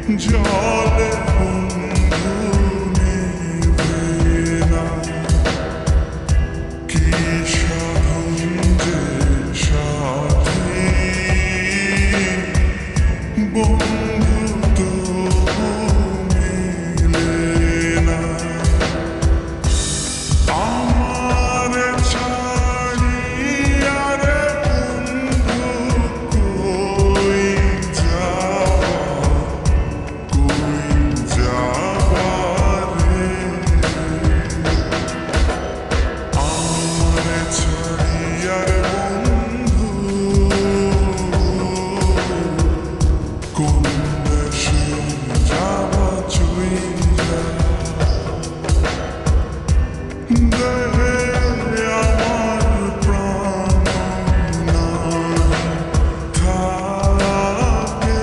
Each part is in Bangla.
জলে বন্ধু নিভে না, কি সাধন যে সাথী বন্ধু তো মিলে না। আমার ছাড়িয়া রে বন্ধু কই যাবা রে, আমার ছাড়িয়া রে বন্ধু কোন দেশে যাবা চইলা। দেহে আমার প্রাণ নাই থাকে,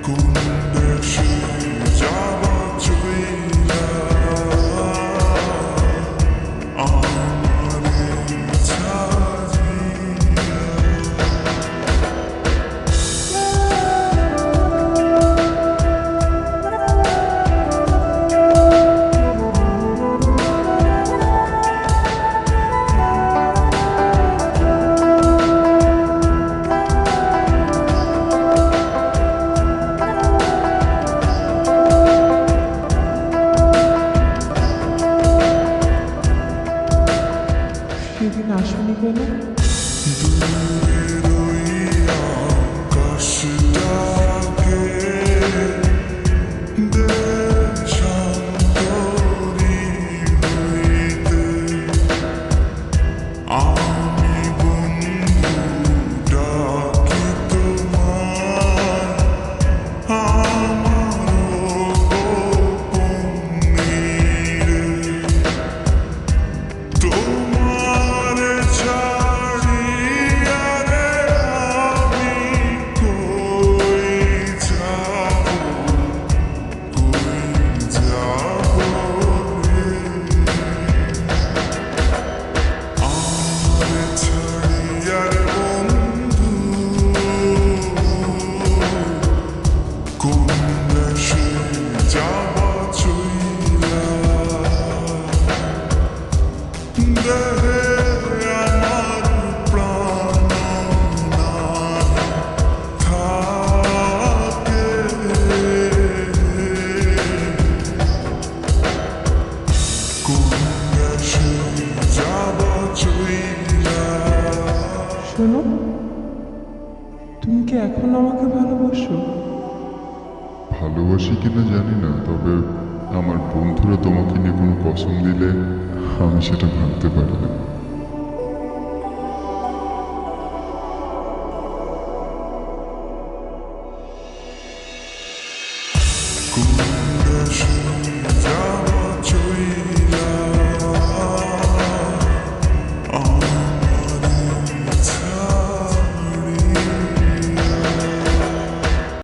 কোন দেশে যাবা চইলা আমারে ছাড়িয়া। সেদিন আসনি কেন? দূরের ওই আকাশটাকে দেশান্তরী হইতে আমি বন্ধু ডাকি তোমায়, আমার গোপন নীড়ে। তোমার ছাড়িয়া রে আমি কই যাব রে, আমার ছাড়িয়া রে বন্ধু কোন দেশে যাবা চইলা। দেহে আমার প্রাণ নাই থাকে, কোন দেশে যাবা চইলা। শোনো, তুমি কি এখন আমাকে ভালোবাসো? ভালোবাসি কিনা জানি না, তবে আমার বন্ধুরা তোমাকে নিয়ে কোনো কসম দিলে আমি সেটা ভাবতে পারি না। কোন